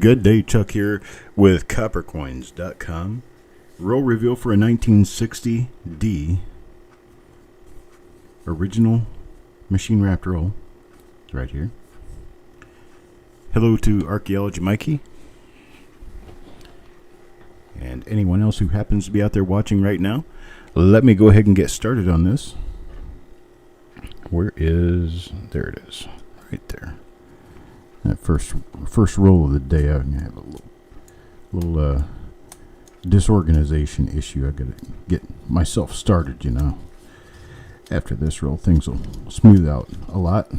Good day, Chuck here with coppercoins.com. Roll reveal for a 1960D original machine wrapped roll. It's right here. Hello to Archaeology Mikey and anyone else who happens to be out there watching right now. Let me go ahead and get started on this. There it is, right there. That first roll of the day, I'm gonna have a little disorganization issue. I gotta get myself started, you know. After this roll, things will smooth out a lot.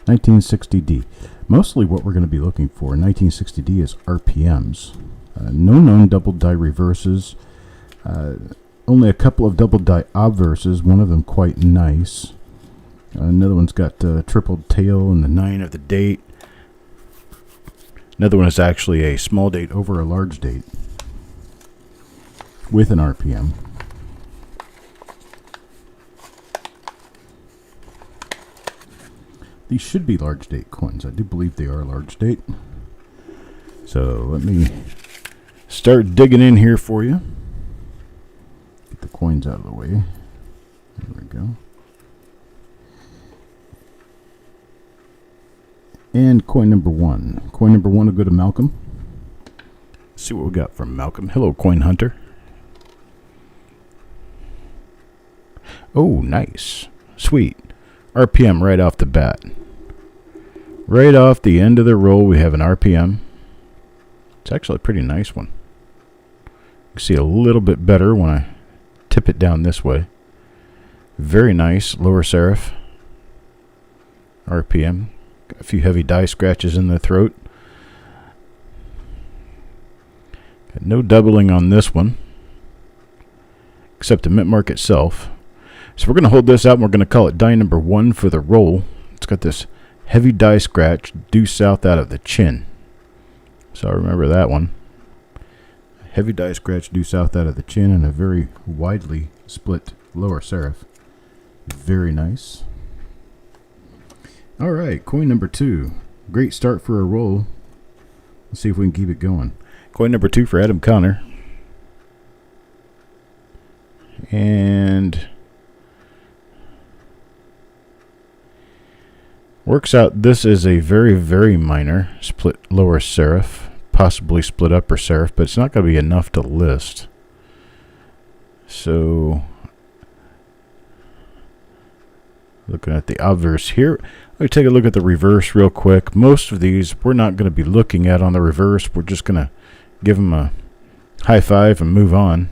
$1960D. Mostly what we're going to be looking for in 1960D is RPMs. No known double die reverses. Only a couple of double die obverses, one of them quite nice. Another one's got triple tail and the 9 of the date. Another one is actually a small date over a large date with an RPM. These should be large date coins. I do believe they are large date. So let me start digging in here for you. Get the coins out of the way. There we go. And coin number one. Coin number one will go to Malcolm. Let's see what we got from Malcolm. Hello, coin hunter. Oh, nice. Sweet. RPM right off the bat. Right off the end of the roll, we have an RPM. It's actually a pretty nice one. You can see a little bit better when I tip it down this way. Very nice lower serif. RPM. Got a few heavy die scratches in the throat. Got no doubling on this one, except the mint mark itself. So we're going to hold this out and we're going to call it die number 1 for the roll. It's got this heavy die scratch due south out of the chin. So I remember that one. Heavy die scratch due south out of the chin and a very widely split lower serif. Very nice. Alright, coin number 2. Great start for a roll. Let's see if we can keep it going. Coin number 2 for Adam Connor. And works out this is a very, very minor split lower serif, possibly split upper serif, but it's not going to be enough to list. So, looking at the obverse here, let me take a look at the reverse real quick. Most of these we're not going to be looking at on the reverse. We're just going to give them a high five and move on.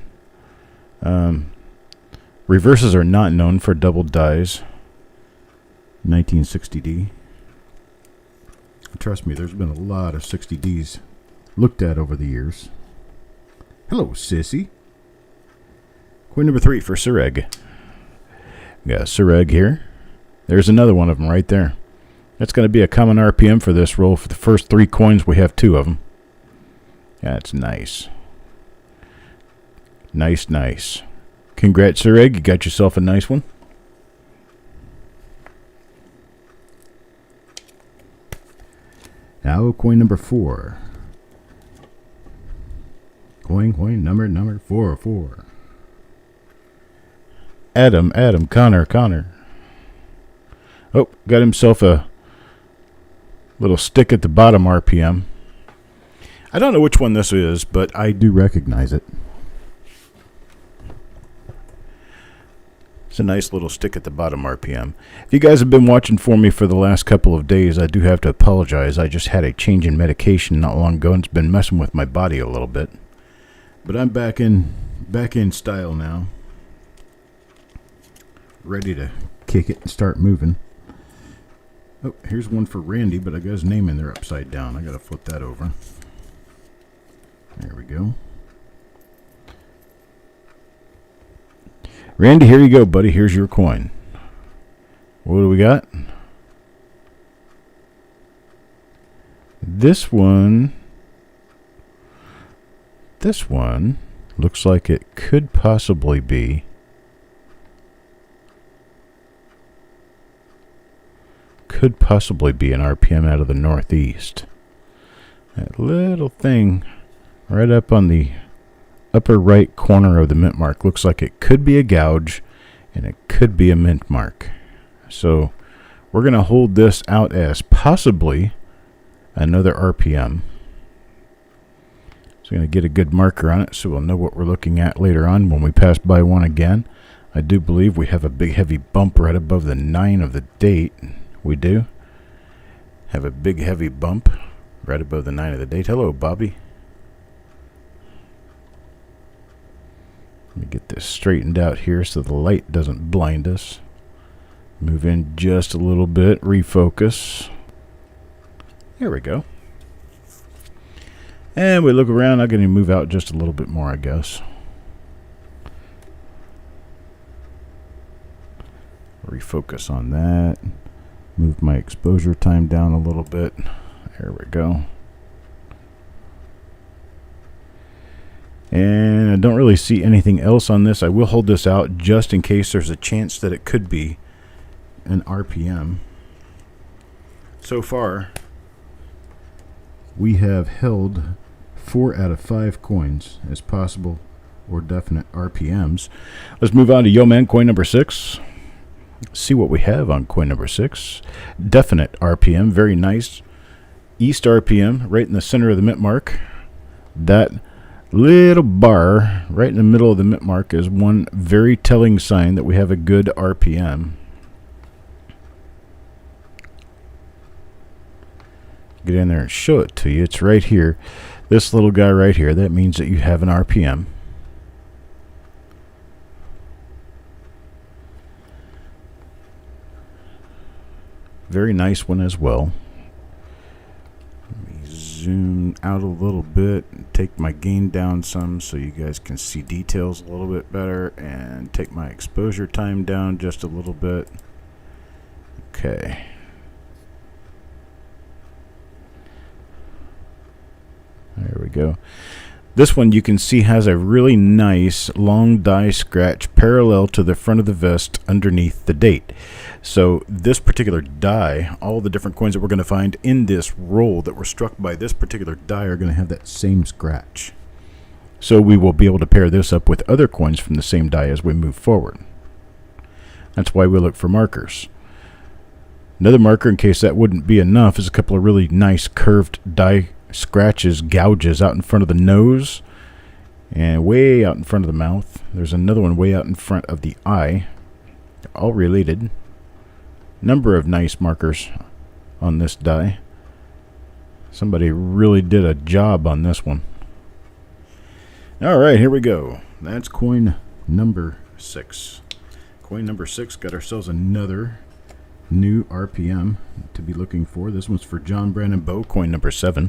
Reverses are not known for double dies. 1960D. Trust me, there's been a lot of 60Ds looked at over the years. Hello, sissy. Coin number 3 for Orig. We got Orig here. There's another one of them right there. That's going to be a common RPM for this roll. For the first 3 coins, we have 2 of them. That's nice. Nice, nice. Congrats, Orig. You got yourself a nice one. Now, coin number 4. Coin number 4. Adam, Connor. Oh, got himself a little stick at the bottom RPM. I don't know which one this is, but I do recognize it. It's a nice little stick at the bottom RPM. If you guys have been watching for me for the last couple of days, I do have to apologize. I just had a change in medication not long ago, and it's been messing with my body a little bit. But I'm back in style now. Ready to kick it and start moving. Oh, here's one for Randy, but I got his name in there upside down. I got to flip that over. There we go. Randy, here you go, buddy. Here's your coin. What do we got? This one looks like it could possibly be could possibly be an RPM out of the northeast. That little thing right up on the upper right corner of the mint mark looks like it could be a gouge and it could be a mint mark. So we're going to hold this out as possibly another RPM. So I'm going to get a good marker on it so we'll know what we're looking at later on when we pass by one again. I do believe we have a big heavy bump right above the 9 of the date. We do have a big heavy bump right above the 9 of the date. Hello, Bobby. Let me get this straightened out here so the light doesn't blind us. Move in just a little bit, refocus. There we go. And we look around. I'm going to move out just a little bit more, I guess. Refocus on that. Move my exposure time down a little bit. There we go. And I don't really see anything else on this. I will hold this out just in case there's a chance that it could be an RPM. So far, we have held 4 out of 5 coins as possible or definite RPMs. Let's move on to Yo Man coin number 6. See what we have on coin number 6. Definite RPM, very nice. East RPM, right in the center of the mint mark. That little bar right in the middle of the mint mark is one very telling sign that we have a good RPM. Get in there and show it to you. It's right here. This little guy right here, that means that you have an RPM. Very nice one as well. Let me zoom out a little bit and take my gain down some so you guys can see details a little bit better, and take my exposure time down just a little bit. Okay. There we go. This one you can see has a really nice long die scratch parallel to the front of the vest underneath the date. So this particular die, all the different coins that we're going to find in this roll that were struck by this particular die are going to have that same scratch. So we will be able to pair this up with other coins from the same die as we move forward. That's why we look for markers. Another marker, in case that wouldn't be enough, is a couple of really nice curved die scratches, gouges out in front of the nose and way out in front of the mouth. There's another one way out in front of the eye. They're all related. Number of nice markers on this die. Somebody really did a job on this one. Alright, here we go. That's coin number 6. Coin number 6, got ourselves another new RPM to be looking for. This one's for John Brandon Bow, coin number 7.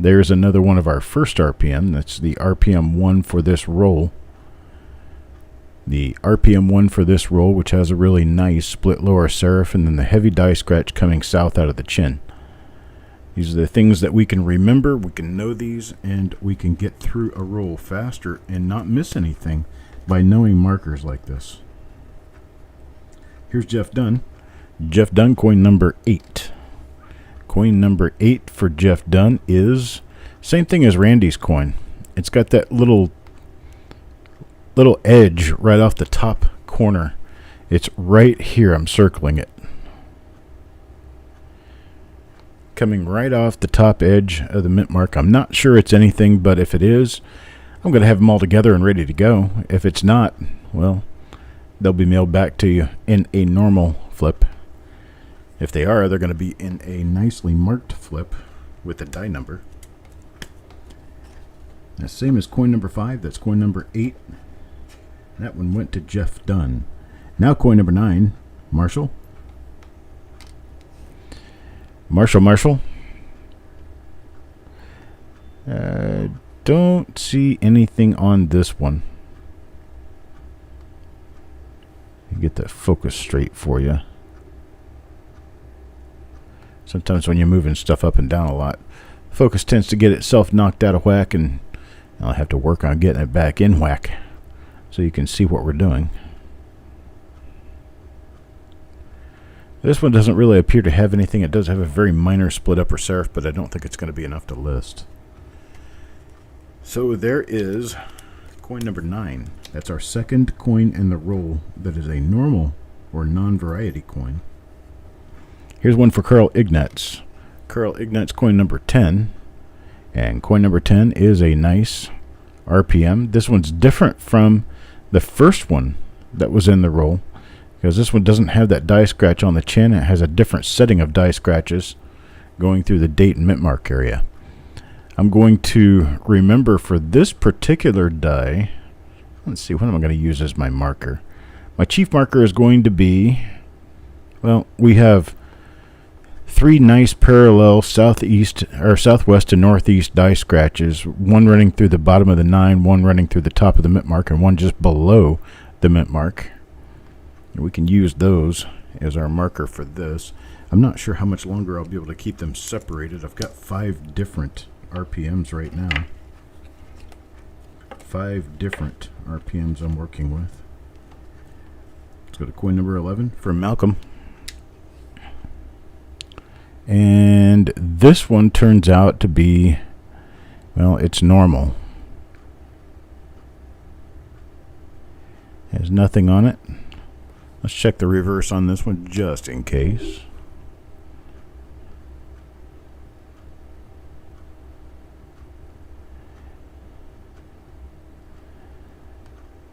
There's another one of our first RPM. That's the RPM 1 for this roll. The RPM 1 for this roll, which has a really nice split lower serif, and then the heavy die scratch coming south out of the chin. These are the things that we can remember. We can know these, and we can get through a roll faster and not miss anything by knowing markers like this. Here's Jeff Dunn. Jeff Dunn, coin number 8. Coin number 8 for Jeff Dunn is same thing as Randy's coin. It's got that little edge right off the top corner. It's right here. I'm circling it. Coming right off the top edge of the mint mark. I'm not sure it's anything, but if it is, I'm going to have them all together and ready to go. If it's not, well, they'll be mailed back to you in a normal flip. If they are, they're going to be in a nicely marked flip with the die number. The same as coin number 5. That's coin number 8. That one went to Jeff Dunn. Now coin number 9, Marshall. Marshall. Don't see anything on this one. Get the focus straight for you. Sometimes when you're moving stuff up and down a lot, focus tends to get itself knocked out of whack, and I'll have to work on getting it back in whack so you can see what we're doing. This one doesn't really appear to have anything. It does have a very minor split upper serif, but I don't think it's going to be enough to list. So there is coin number 9. That's our second coin in the roll that is a normal or non-variety coin. Here's one for Carl Ignatz. Carl Ignatz coin number 10. And coin number 10 is a nice RPM. This one's different from the first one that was in the roll, because this one doesn't have that die scratch on the chin. It has a different setting of die scratches going through the date and mint mark area. I'm going to remember for this particular die, let's see, what am I going to use as my marker? My chief marker is going to be, well, we have 3 nice parallel southeast or southwest to northeast die scratches, one running through the bottom of the 9, one running through the top of the mint mark, and one just below the mint mark. And we can use those as our marker for this. I'm not sure how much longer I'll be able to keep them separated. I've got 5 different RPMs right now. 5 different RPMs I'm working with. Let's go to coin number 11 from Malcolm. And this one turns out to be, well, it's normal. Has nothing on it. Let's check the reverse on this one just in case.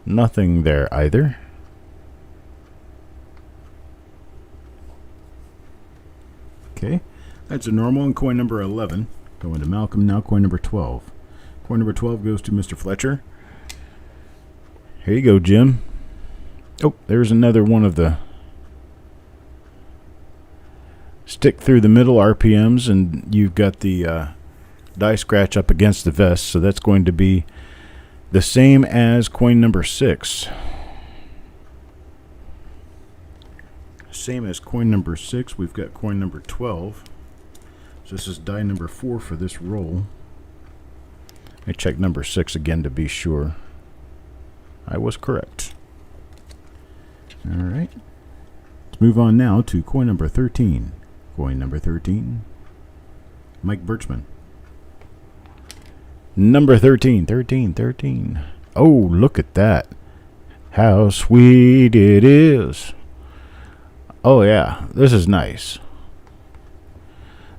Nothing there either. Okay, that's a normal and coin number 11. Going to Malcolm now, coin number 12. Coin number 12 goes to Mr. Fletcher. Here you go, Jim. Oh, there's another one of the stick through the middle RPMs, and you've got the die scratch up against the vest, so that's going to be the same as coin number 6. Same as coin number 6, we've got coin number 12. So this is die number 4 for this roll. I check number 6 again to be sure. I was correct. Alright. Let's move on now to coin number 13. Coin number 13. Mike Birchman. Number 13. 13. 13. Oh, look at that. How sweet it is. Oh yeah, this is nice.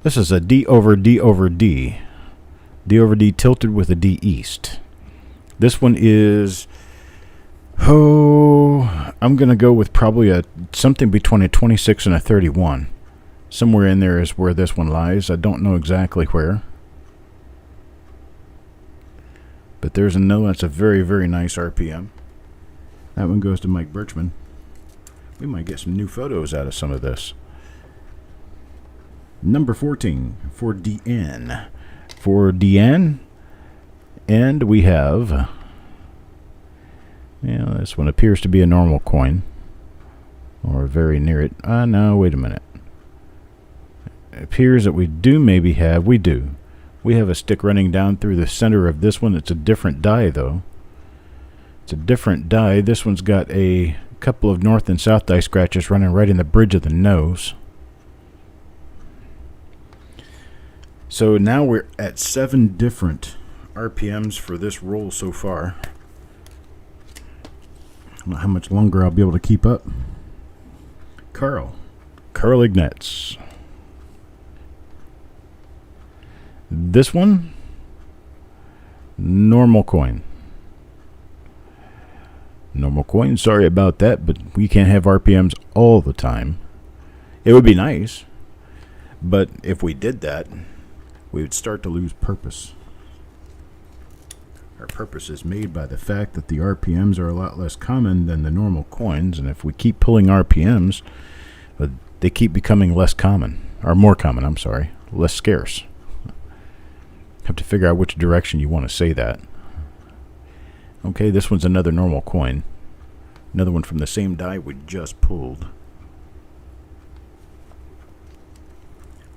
This is a D over D over D. D over D tilted with a D east. This one is, oh, I'm going to go with probably something between a 26 and a 31. Somewhere in there is where this one lies. I don't know exactly where. But there's another one that's a very, very nice RPM. That one goes to Mike Birchman. We might get some new photos out of some of this. Number 14 for DN. For DN, and we have, yeah, this one appears to be a normal coin, or very near it. No, wait a minute. It appears that we do maybe have, we do. We have a stick running down through the center of this one. It's a different die, though. It's a different die. This one's got a couple of north and south die scratches running right in the bridge of the nose. So now we're at 7 different RPMs for this roll so far. I don't know how much longer I'll be able to keep up. Carl Ignatz. This one, normal coin. Normal coin, sorry about that, but we can't have RPMs all the time. It would be nice, but if we did that, we would start to lose purpose. Our purpose is made by the fact that the RPMs are a lot less common than the normal coins, and if we keep pulling RPMs, they keep becoming less common, or more common, I'm sorry, less scarce. Have to figure out which direction you want to say that. Okay, this one's another normal coin. Another one from the same die we just pulled.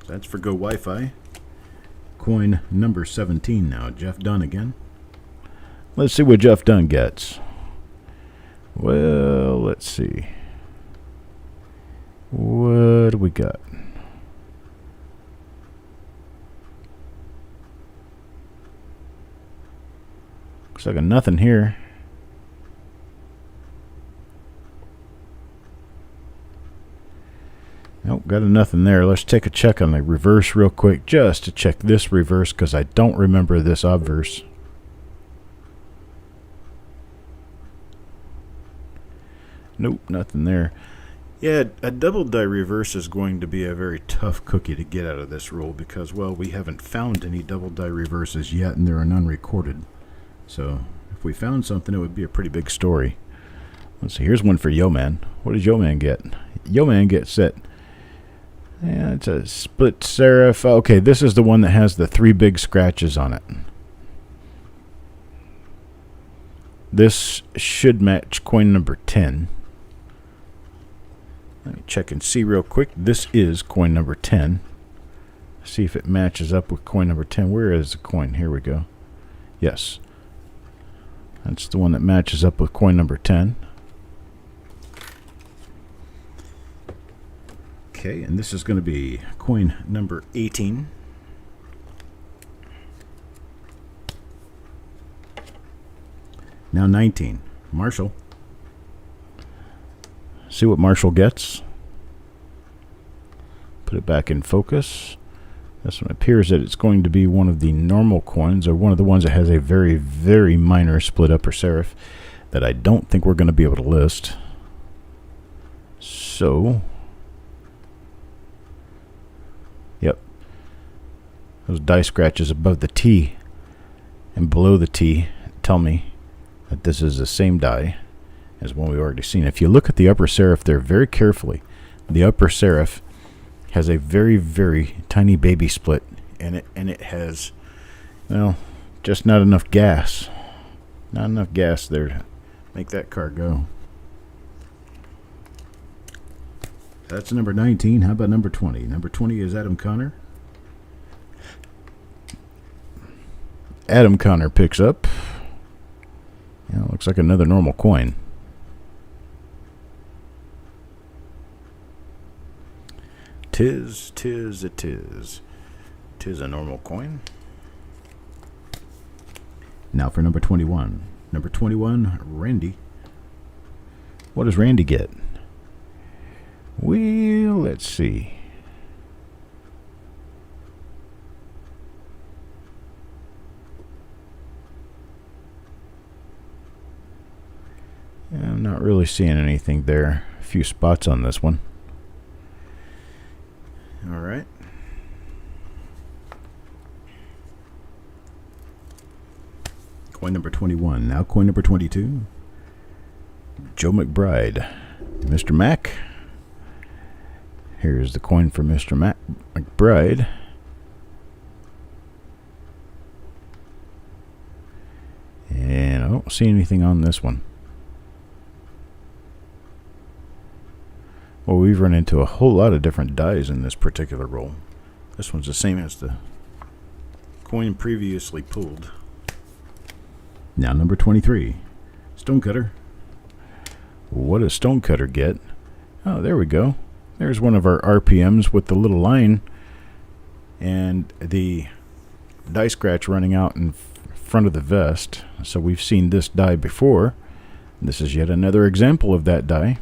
So that's for Go Wi-Fi. Coin number 17 now. Jeff Dunn again. Let's see what Jeff Dunn gets. Well, let's see. What do we got? Looks like a nothing here. Nope, got a nothing there. Let's take a check on the reverse real quick, just to check this reverse, because I don't remember this obverse. Nope, nothing there. Yeah, a double die reverse is going to be a very tough cookie to get out of this roll because, well, we haven't found any double die reverses yet, and there are none recorded. So if we found something, it would be a pretty big story. Let's see. Here's one for Yo Man. What does Yo Man get? Yo Man gets set. Yeah, it's a split serif. Okay, this is the one that has the 3 big scratches on it. This should match coin number 10. Let me check and see real quick. This is coin number 10. See if it matches up with coin number 10. Where is the coin? Here we go. Yes. That's the one that matches up with coin number 10. Okay, and this is going to be coin number 18. Now 19. Marshall. See what Marshall gets. Put it back in focus. This one appears that it's going to be one of the normal coins, or one of the ones that has a very, very minor split upper serif that I don't think we're going to be able to list. So, yep. Those die scratches above the T and below the T tell me that this is the same die as one we've already seen. If you look at the upper serif there very carefully, the upper serif has a very, very tiny baby split in it, and it has, well, just not enough gas. Not enough gas there to make that car go. That's number 19. How about number 20? Number 20 is Adam Connor. Adam Connor picks up. Yeah, looks like another normal coin. Tis a normal coin. Now for number 21. Number 21, Randy. What does Randy get? Well, let's see. Yeah, I'm not really seeing anything there. A few spots on this one. All right. Coin number 21. Now coin number 22. Joe McBride. Mr. Mac. Here's the coin for Mr. McBride. And I don't see anything on this one. Well, we've run into a whole lot of different dies in this particular roll. This one's the same as the coin previously pulled. Now number 23. Stonecutter. What does Stonecutter get? Oh, there we go. There's one of our RPMs with the little line and the die scratch running out in front of the vest. So we've seen this die before. This is yet another example of that die.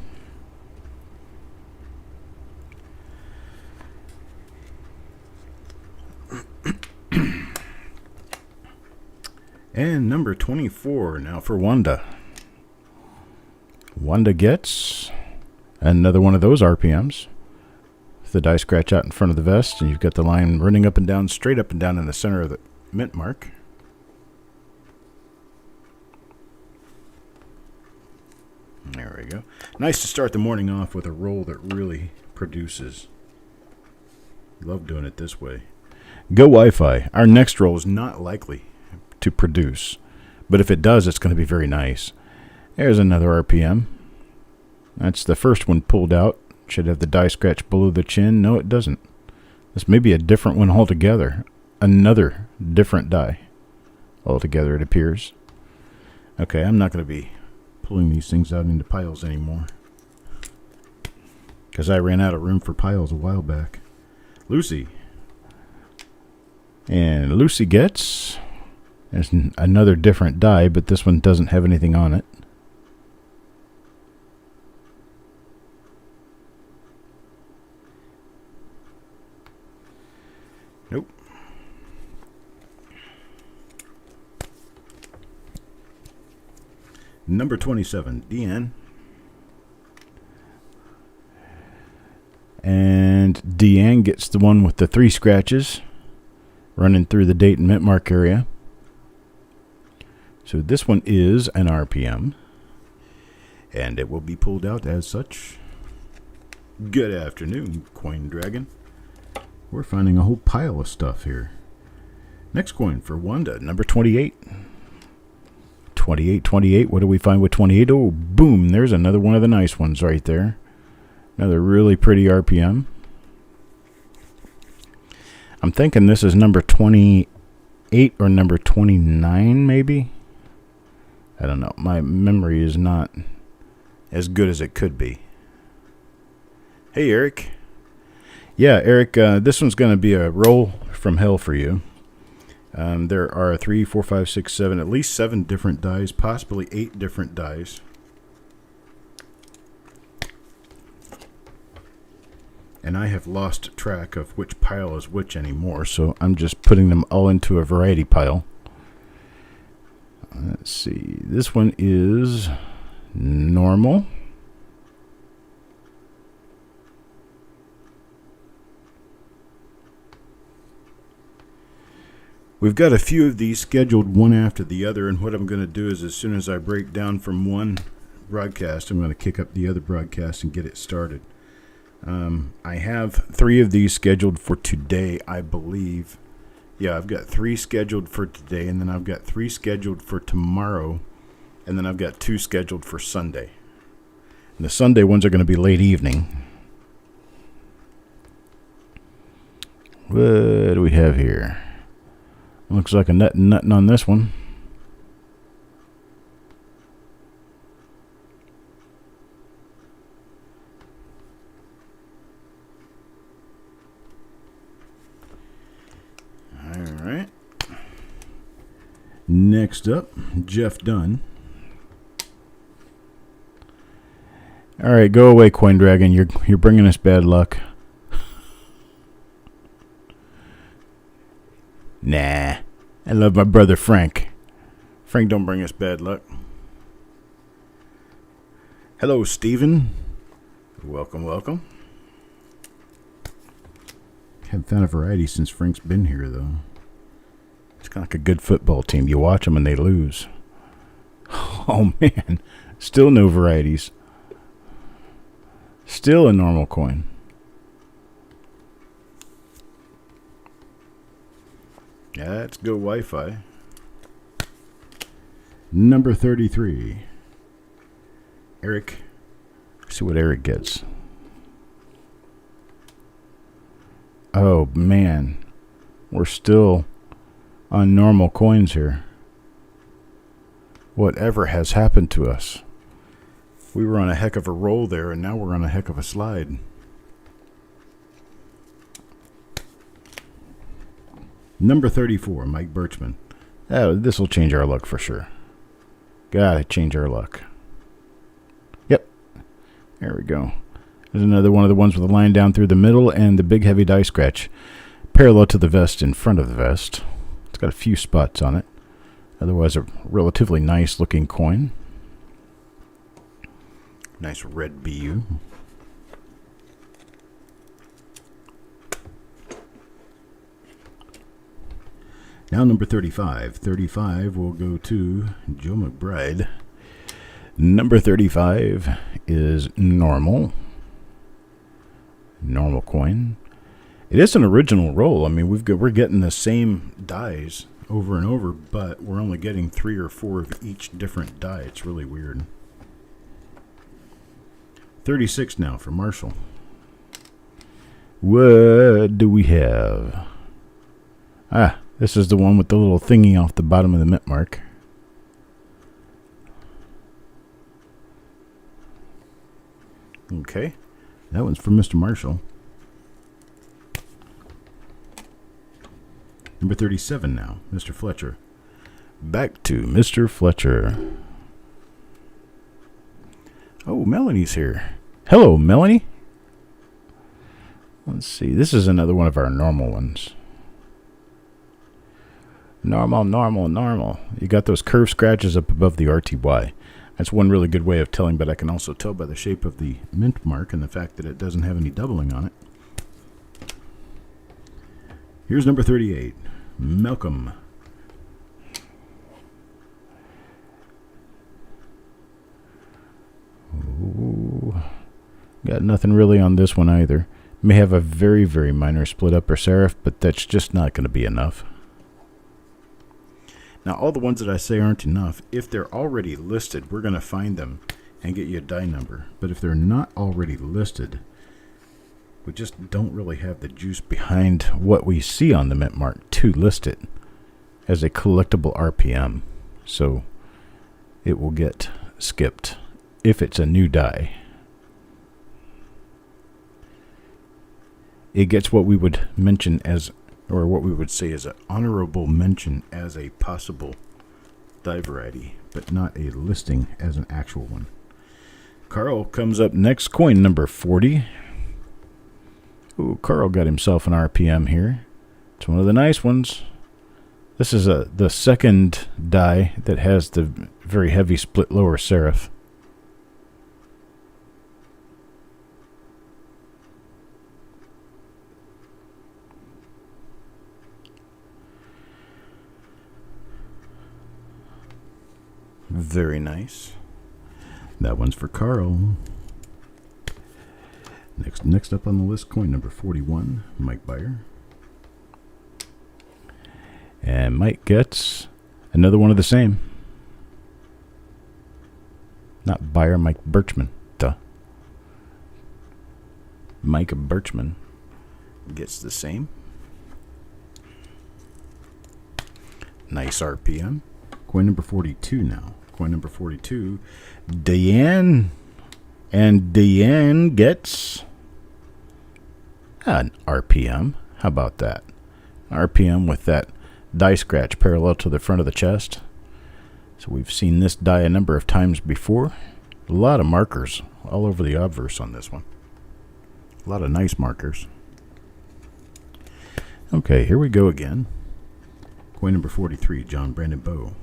And number 24 now for Wanda. Wanda gets another one of those RPMs. With the die scratch out in front of the vest, and you've got the line running up and down, straight up and down in the center of the mint mark. There we go. Nice to start the morning off with a roll that really produces. Love doing it this way. Go Wi-Fi. Our next roll is not likely to produce, but if it does, it's going to be very nice. There's another RPM. That's the first one pulled out. Should have the die scratch below the chin. No, it doesn't. This may be a different one altogether. Another different die altogether, it appears. Okay, I'm not going to be pulling these things out into piles anymore, because I ran out of room for piles a while back. Lucy. And Lucy gets... There's another different die, but this one doesn't have anything on it. Nope. Number 27, Deanne. And Deanne gets the one with the 3 scratches running through the date and mint mark area. So this one is an RPM, and it will be pulled out as such. Good afternoon, Coin Dragon. We're finding a whole pile of stuff here. Next coin for Wanda, number 28. 28. What do we find with 28? Oh, boom. There's another one of the nice ones right there. Another really pretty RPM. I'm thinking this is number 28 or number 29, maybe. I don't know. My memory is not as good as it could be. Hey, Eric. Yeah, Eric, this one's going to be a roll from hell for you. There are 3, 4, 5, 6, 7, at least 7 different dies, possibly 8 different dies. And I have lost track of which pile is which anymore, so I'm just putting them all into a variety pile. Let's see. This one is normal. We've got a few of these scheduled one after the other, and what I'm going to do is as soon as I break down from one broadcast, I'm going to kick up the other broadcast and get it started. I have 3 of these scheduled for today, I believe. Yeah, I've got 3 scheduled for today, and then I've got 3 scheduled for tomorrow, and then I've got 2 scheduled for Sunday. And the Sunday ones are going to be late evening. What do we have here? Looks like a nutting on this one. Alright. Next up, Jeff Dunn. Alright, go away, Coin Dragon. You're bringing us bad luck. Nah. I love my brother Frank. Frank don't bring us bad luck. Hello, Steven. Welcome, welcome. Haven't found a variety since Frank's been here, though. It's kind of like a good football team. You watch them and they lose. Oh, man. Still no varieties. Still a normal coin. Yeah, let's go Wi-Fi. Number 33. Eric. Let's see what Eric gets. Oh, man. We're still on normal coins here. Whatever has happened to us? We were on a heck of a roll there, and now we're on a heck of a slide. Number 34, Mike Birchman. Oh, this will change our luck for sure. Gotta change our luck. Yep. There we go. There's another one of the ones with a line down through the middle and the big heavy die scratch parallel to the vest in front of the vest. It's got a few spots on it. Otherwise, a relatively nice looking coin. Nice red BU. Now number 35. 35 will go to Joe McBride. Number 35 is normal. Normal coin. It is an original roll. I mean, we're getting the same dies over and over, but we're only getting 3 or 4 of each different die. It's really weird. 36 now for Marshall. What do we have? Ah, this is the one with the little thingy off the bottom of the mint mark. Okay. That one's for Mr. Marshall. Number 37 now, Mr. Fletcher. Back to Mr. Fletcher. Oh, Melanie's here. Hello, Melanie. Let's see. This is another one of our normal ones. Normal, normal, normal. You got those curved scratches up above the RTY. That's one really good way of telling, but I can also tell by the shape of the mint mark and the fact that it doesn't have any doubling on it. Here's number 38, Malcolm. Ooh, got nothing really on this one either. May have a very, very minor split upper serif, but that's just not going to be enough. Now, all the ones that I say aren't enough, if they're already listed, we're going to find them and get you a die number. But if they're not already listed, we just don't really have the juice behind what we see on the mint mark to list it as a collectible RPM. So it will get skipped if it's a new die. It gets what we would mention as, or what we would say is an honorable mention as a possible die variety, but not a listing as an actual one. Carl comes up next, coin number 40. Ooh, Carl got himself an RPM here. It's one of the nice ones. This is the second die that has the very heavy split lower serif. Very nice. That one's for Carl. Next up on the list, coin number 41, Mike Byer. And Mike gets another one of the same. Not Byer, Mike Birchman. Duh. Mike Birchman gets the same. Nice RPM. Coin number 42 now. Coin number 42, Deanne. And Deanne gets an RPM. How about that? RPM with that die scratch parallel to the front of the chest. So we've seen this die a number of times before. A lot of markers all over the obverse on this one. A lot of nice markers. Okay, here we go again. Coin number 43, John Brandon Bow.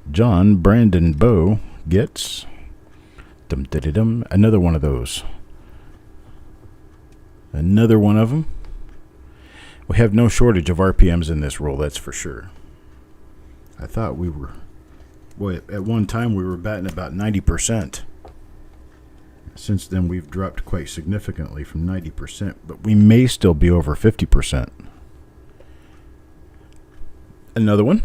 John Brandon Bow gets another one of those. Another one of them. We have no shortage of RPMs in this roll, that's for sure. I thought we were, boy, at one time we were batting about 90%. Since then we've dropped quite significantly from 90%, but we may still be over 50%. Another one.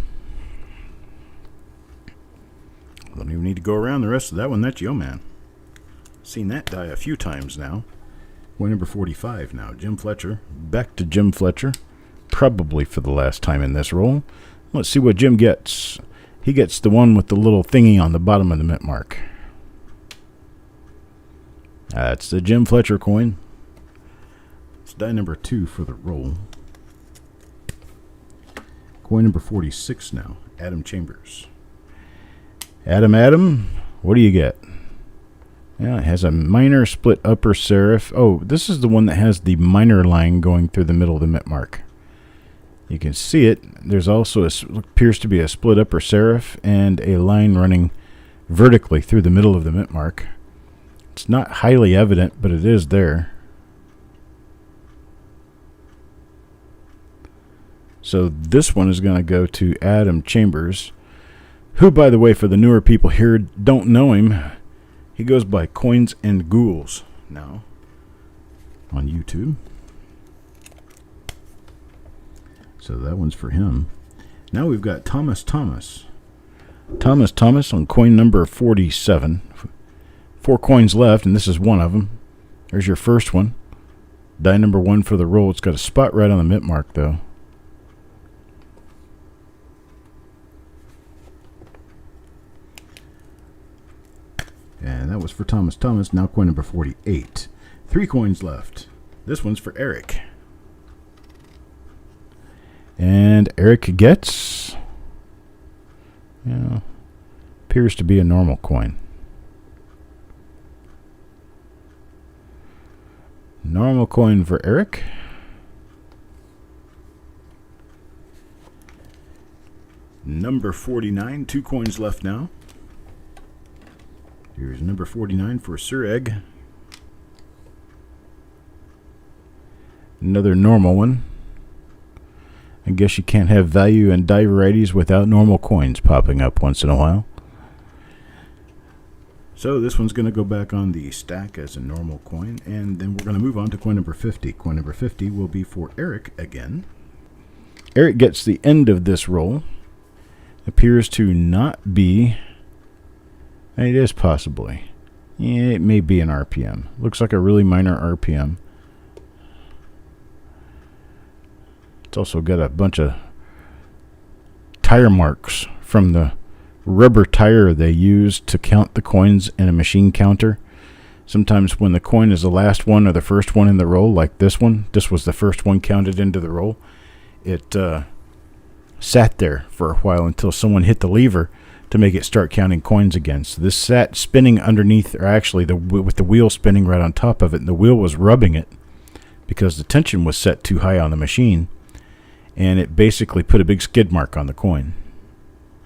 Don't even need to go around the rest of that one. That's Yo Man. Seen that die a few times now. Coin number 45 now. Jim Fletcher. Back to Jim Fletcher. Probably for the last time in this roll. Let's see what Jim gets. He gets the one with the little thingy on the bottom of the mint mark. That's the Jim Fletcher coin. It's die number 2 for the roll. Coin number 46 now. Adam Chambers. Adam, what do you get? Yeah, it has a minor split upper serif. Oh, this is the one that has the minor line going through the middle of the mint mark. You can see it. There's also appears to be a split upper serif and a line running vertically through the middle of the mint mark. It's not highly evident, but it is there. So this one is going to go to Adam Chambers, who, by the way, for the newer people here, don't know him. He goes by Coins and Ghouls now on YouTube. So that one's for him. Now we've got Thomas on coin number 47. 4 coins left, and this is one of them. There's your first one. Die number 1 for the roll. It's got a spot right on the mint mark, though. And that was for Thomas. Now coin number 48. 3 coins left. This one's for Eric. And Eric gets, appears to be a normal coin. Normal coin for Eric. Number 49, 2 coins left now. Here's number 49 for Sir Egg. Another normal one. I guess you can't have value and die varieties without normal coins popping up once in a while. So this one's going to go back on the stack as a normal coin, and then we're going to move on to coin number 50. Coin number 50 will be for Eric again. Eric gets the end of this roll. Appears to not be, and it is possibly, it may be an RPM. Looks like a really minor RPM. It's also got a bunch of tire marks from the rubber tire they use to count the coins in a machine counter. Sometimes when the coin is the last one or the first one in the roll, like this one, this was the first one counted into the roll, it sat there for a while until someone hit the lever to make it start counting coins again. So this sat spinning underneath, or actually with the wheel spinning right on top of it, and the wheel was rubbing it because the tension was set too high on the machine, and it basically put a big skid mark on the coin.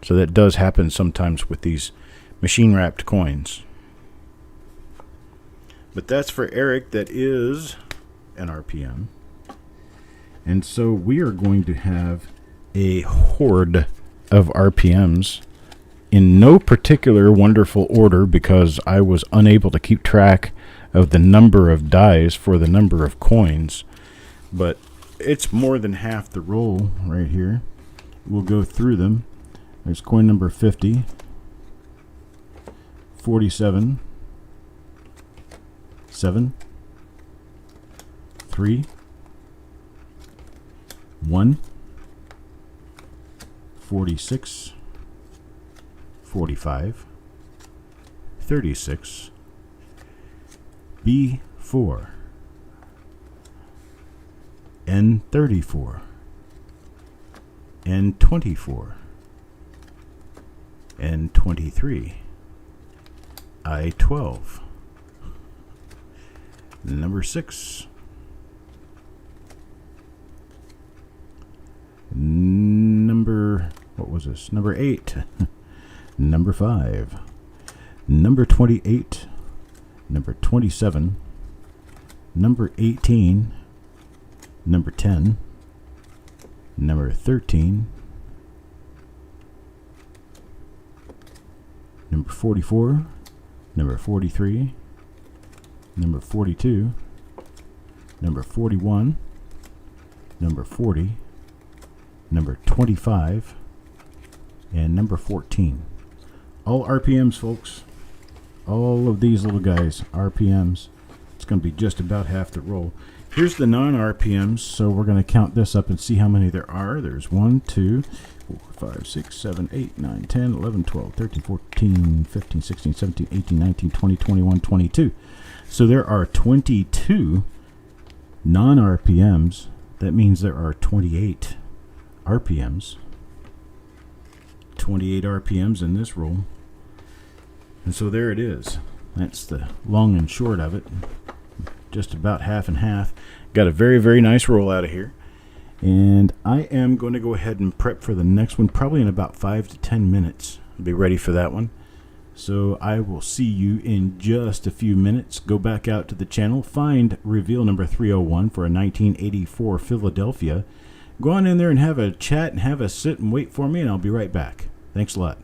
So that does happen sometimes with these machine wrapped coins. But that's for Eric. That is an RPM. And so we are going to have a horde of RPMs in no particular wonderful order because I was unable to keep track of the number of dies for the number of coins. But it's more than half the roll right here. We'll go through them. There's coin number 50, 47, 7, 3, 1, 46, 45, 36, B4, N34, N24, N23, I12, number 6, number, what was this? Number 8, number 5, number 28, number 27, number 18, number 10, number 13, number 44, number 43, number 42, number 41, number 40, number 25, and number 14. All RPMs, folks. All of these little guys, RPMs. It's going to be just about half the roll. Here's the non-RPMs, so we're going to count this up and see how many there are. There's 1, 2, 4, 5, 6, 7, 8, 9, 10, 11, 12, 13, 14, 15, 16, 17, 18, 19, 20, 21, 22. So there are 22 non-RPMs. That means there are 28 RPMs. 28 RPMs in this roll. And so there it is. That's the long and short of it. Just about half and half. Got a very, very nice roll out of here. And I am going to go ahead and prep for the next one, probably in about 5 to 10 minutes. I'll be ready for that one. So I will see you in just a few minutes. Go back out to the channel, find reveal number 301 for a 1984 Philadelphia. Go on in there and have a chat and have a sit and wait for me, and I'll be right back. Thanks a lot.